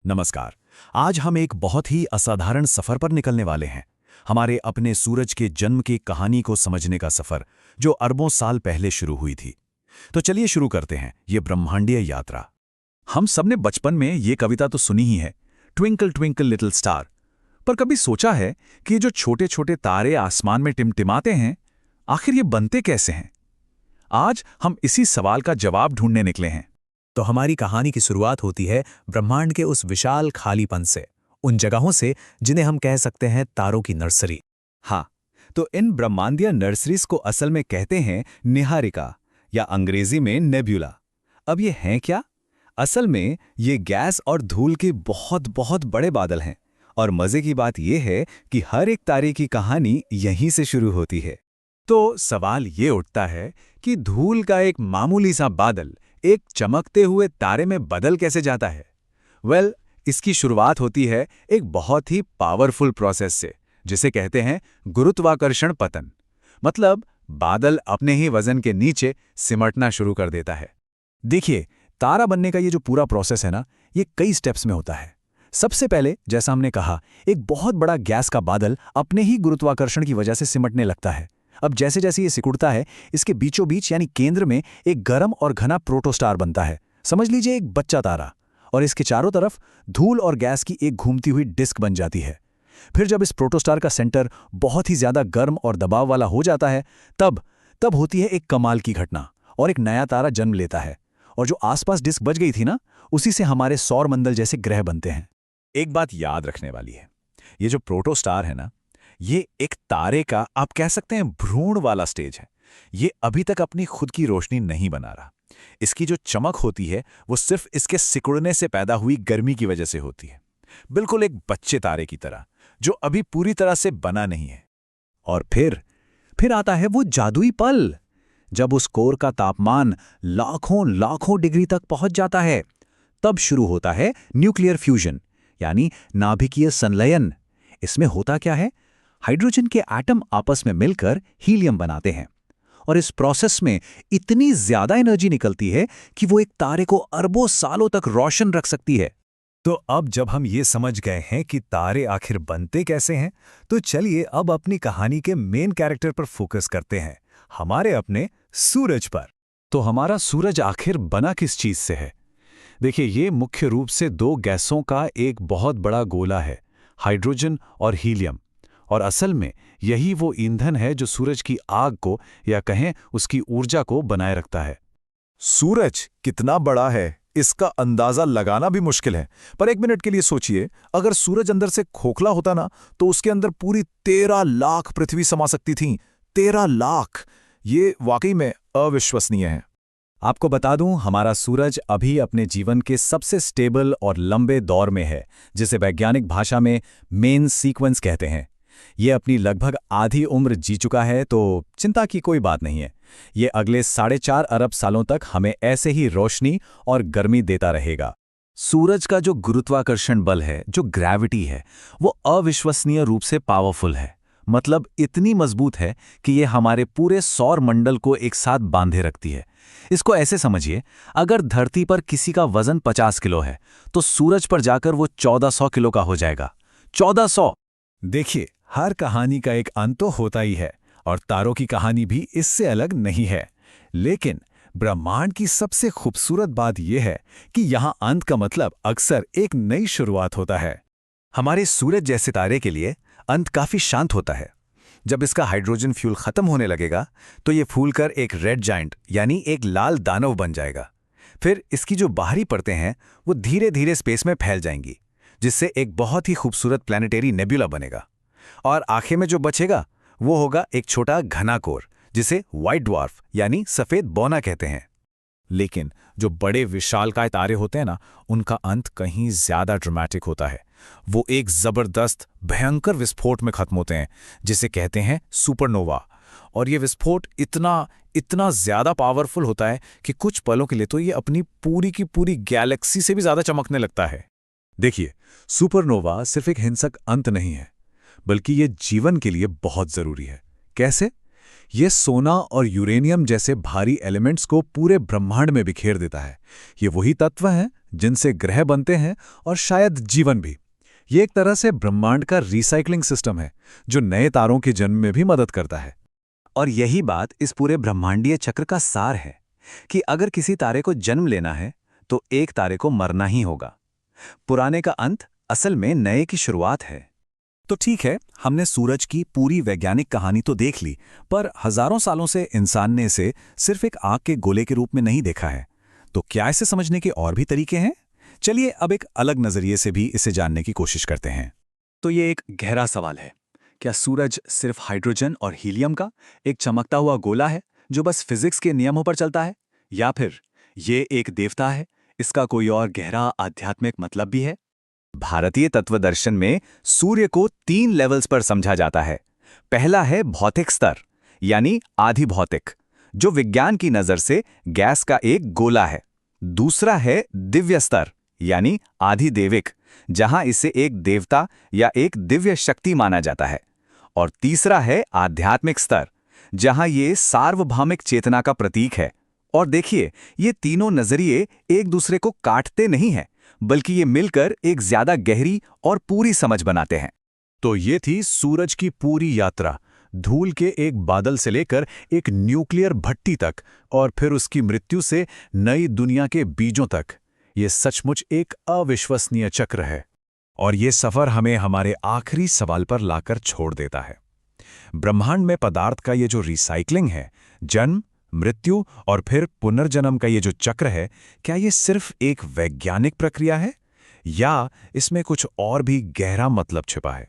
नमस्कार। आज हम एक बहुत ही असाधारण सफर पर निकलने वाले हैं। हमारे अपने सूरज के जन्म की कहानी को समझने का सफर, जो अरबों साल पहले शुरू हुई थी। तो चलिए शुरू करते हैं ये ब्रह्मांडीय यात्रा। हम सबने बचपन में ये कविता तो सुनी ही है, ट्विंकल ट्विंकल लिटिल स्टार। पर कभी सोचा है कि ये जो छोटे छोटे तारे आसमान में टिमटिमाते हैं, आखिर ये बनते कैसे हैं? आज हम इसी सवाल का जवाब ढूंढने निकले हैं। तो हमारी कहानी की शुरुआत होती है ब्रह्मांड के उस विशाल खालीपन से, उन जगहों से जिन्हें हम कह सकते हैं तारों की नर्सरी। हाँ, तो इन ब्रह्मांडीय नर्सरीज को असल में कहते हैं निहारिका, या अंग्रेजी में नेब्यूला। अब ये हैं क्या? असल में ये गैस और धूल के बहुत बहुत बड़े बादल हैं, और मजे की बात यह है कि हर एक तारे की कहानी यहीं से शुरू होती है। तो सवाल ये उठता है कि धूल का एक मामूली सा बादल एक चमकते हुए तारे में बदल कैसे जाता है? इसकी शुरुआत होती है एक बहुत ही पावरफुल प्रोसेस से, जिसे कहते हैं गुरुत्वाकर्षण पतन। मतलब बादल अपने ही वजन के नीचे सिमटना शुरू कर देता है। देखिए, तारा बनने का ये जो पूरा प्रोसेस है ना, ये कई स्टेप्स में होता है। सबसे पहले, जैसा हमने कहा, एक बहुत बड़ा गैस का बादल अपने ही गुरुत्वाकर्षण की वजह से सिमटने लगता है। अब जैसे जैसे ये सिकुड़ता है, इसके बीचों बीच यानी केंद्र में एक गर्म और घना प्रोटोस्टार बनता है। समझ लीजिए एक बच्चा तारा। और इसके चारों तरफ धूल और गैस की एक घूमती हुई डिस्क बन जाती है। फिर जब इस प्रोटोस्टार का सेंटर बहुत ही ज्यादा गर्म और दबाव वाला हो जाता है, तब होती है एक कमाल की घटना, और एक नया तारा जन्म लेता है। और जो आसपास डिस्क बच गई थी ना, उसी से हमारे सौर मंडल जैसे ग्रह बनते हैं। एक बात याद रखने वाली है, ये जो प्रोटोस्टार है ना, ये एक तारे का आप कह सकते हैं भ्रूण वाला स्टेज है। ये अभी तक अपनी खुद की रोशनी नहीं बना रहा। इसकी जो चमक होती है वो सिर्फ इसके सिकुड़ने से पैदा हुई गर्मी की वजह से होती है, बिल्कुल एक बच्चे तारे की तरह, जो अभी पूरी तरह से बना नहीं है। और फिर आता है वो जादुई पल, जब उस कोर का तापमान लाखों लाखों डिग्री तक पहुंच जाता है। तब शुरू होता है न्यूक्लियर फ्यूजन, यानी नाभिकीय संलयन। इसमें होता क्या है? हाइड्रोजन के एटम आपस में मिलकर हीलियम बनाते हैं, और इस प्रोसेस में इतनी ज्यादा एनर्जी निकलती है कि वो एक तारे को अरबों सालों तक रोशन रख सकती है। तो अब जब हम ये समझ गए हैं कि तारे आखिर बनते कैसे हैं, तो चलिए अब अपनी कहानी के मेन कैरेक्टर पर फोकस करते हैं, हमारे अपने सूरज पर। तो हमारा सूरज आखिर बना किस चीज से है? देखिए, ये मुख्य रूप से दो गैसों का एक बहुत बड़ा गोला है, हाइड्रोजन और हीलियम। और असल में यही वो ईंधन है जो सूरज की आग को, या कहें उसकी ऊर्जा को, बनाए रखता है। सूरज कितना बड़ा है, इसका अंदाजा लगाना भी मुश्किल है। पर एक मिनट के लिए सोचिए, अगर सूरज अंदर से खोखला होता ना, तो उसके अंदर पूरी 13 लाख पृथ्वी समा सकती थी। 13 लाख! ये वाकई में अविश्वसनीय है। आपको बता दूं, हमारा सूरज अभी अपने जीवन के सबसे स्टेबल और लंबे दौर में है, जिसे वैज्ञानिक भाषा में मेन सीक्वेंस कहते हैं। ये अपनी लगभग आधी उम्र जी चुका है, तो चिंता की कोई बात नहीं है। ये अगले 4.5 अरब सालों तक हमें ऐसे ही रोशनी और गर्मी देता रहेगा। सूरज का जो गुरुत्वाकर्षण बल है, जो ग्रेविटी है, वो अविश्वसनीय रूप से पावरफुल है। मतलब इतनी मजबूत है कि ये हमारे पूरे सौर मंडल को एक साथ बांधे रखती है। इसको ऐसे समझिए, अगर धरती पर किसी का वजन 50 किलो है, तो सूरज पर जाकर वो 1400 किलो का हो जाएगा। 1400! देखिए, हर कहानी का एक अंत तो होता ही है, और तारों की कहानी भी इससे अलग नहीं है। लेकिन ब्रह्मांड की सबसे खूबसूरत बात यह है कि यहाँ अंत का मतलब अक्सर एक नई शुरुआत होता है। हमारे सूरज जैसे तारे के लिए अंत काफी शांत होता है। जब इसका हाइड्रोजन फ्यूल खत्म होने लगेगा, तो ये फूलकर एक रेड जायंट यानी एक लाल दानव बन जाएगा। फिर इसकी जो बाहरी परतें हैं वो धीरे धीरे स्पेस में फैल जाएंगी, जिससे एक बहुत ही खूबसूरत प्लैनेटरी नेबुला बनेगा। और आखिर में जो बचेगा वो होगा एक छोटा घना कोर, जिसे व्हाइट ड्वार्फ यानी सफेद बौना कहते हैं। लेकिन जो बड़े विशालकाय तारे होते हैं ना, उनका अंत कहीं ज्यादा ड्रामेटिक होता है। वो एक जबरदस्त भयंकर विस्फोट में खत्म होते हैं, जिसे कहते हैं सुपरनोवा। और ये विस्फोट इतना ज्यादा पावरफुल होता है कि कुछ पलों के लिए तो ये अपनी पूरी की पूरी गैलेक्सी से भी ज्यादा चमकने लगता है। देखिए, सुपरनोवा सिर्फ एक हिंसक अंत नहीं है, बल्कि ये जीवन के लिए बहुत जरूरी है। कैसे? ये सोना और यूरेनियम जैसे भारी एलिमेंट्स को पूरे ब्रह्मांड में बिखेर देता है। ये वही तत्व हैं जिनसे ग्रह बनते हैं और शायद जीवन भी। ये एक तरह से ब्रह्मांड का रिसाइकलिंग सिस्टम है जो नए तारों के जन्म में भी मदद करता है। और यही बात इस पूरे ब्रह्मांडीय चक्र का सार है कि अगर किसी तारे को जन्म लेना है तो एक तारे को मरना ही होगा। पुराने का अंत असल में नए की शुरुआत है। तो ठीक है, हमने सूरज की पूरी वैज्ञानिक कहानी तो देख ली, पर हजारों सालों से इंसान ने इसे सिर्फ एक आग के गोले के रूप में नहीं देखा है। तो क्या इसे समझने के और भी तरीके हैं? चलिए अब एक अलग नजरिए से भी इसे जानने की कोशिश करते हैं। तो ये एक गहरा सवाल है। क्या सूरज सिर्फ हाइड्रोजन और हीलियम का एक चमकता हुआ गोला है जो बस फिजिक्स के नियमों पर चलता है, या फिर ये एक देवता है, इसका कोई और गहरा आध्यात्मिक मतलब भी है? भारतीय तत्वदर्शन में सूर्य को 3 लेवल्स पर समझा जाता है। पहला है भौतिक स्तर, यानी आधि भौतिक, जो विज्ञान की नजर से गैस का एक गोला है। दूसरा है दिव्य स्तर, यानी आधि देविक, जहां इसे एक देवता या एक दिव्य शक्ति माना जाता है। और तीसरा है आध्यात्मिक स्तर, जहां ये सार्वभौमिक चेतना का प्रतीक है। और देखिए, ये तीनों नजरिए एक दूसरे को काटते नहीं हैं, बल्कि ये मिलकर एक ज्यादा गहरी और पूरी समझ बनाते हैं। तो ये थी सूरज की पूरी यात्रा, धूल के एक बादल से लेकर एक न्यूक्लियर भट्टी तक, और फिर उसकी मृत्यु से नई दुनिया के बीजों तक। ये सचमुच एक अविश्वसनीय चक्र है, और ये सफर हमें हमारे आखिरी सवाल पर लाकर छोड़ देता है। ब्रह्मांड में पदार्थ का ये जो रिसाइकलिंग है, जन्म, मृत्यु और फिर पुनर्जन्म का ये जो चक्र है, क्या ये सिर्फ एक वैज्ञानिक प्रक्रिया है, या इसमें कुछ और भी गहरा मतलब छिपा है?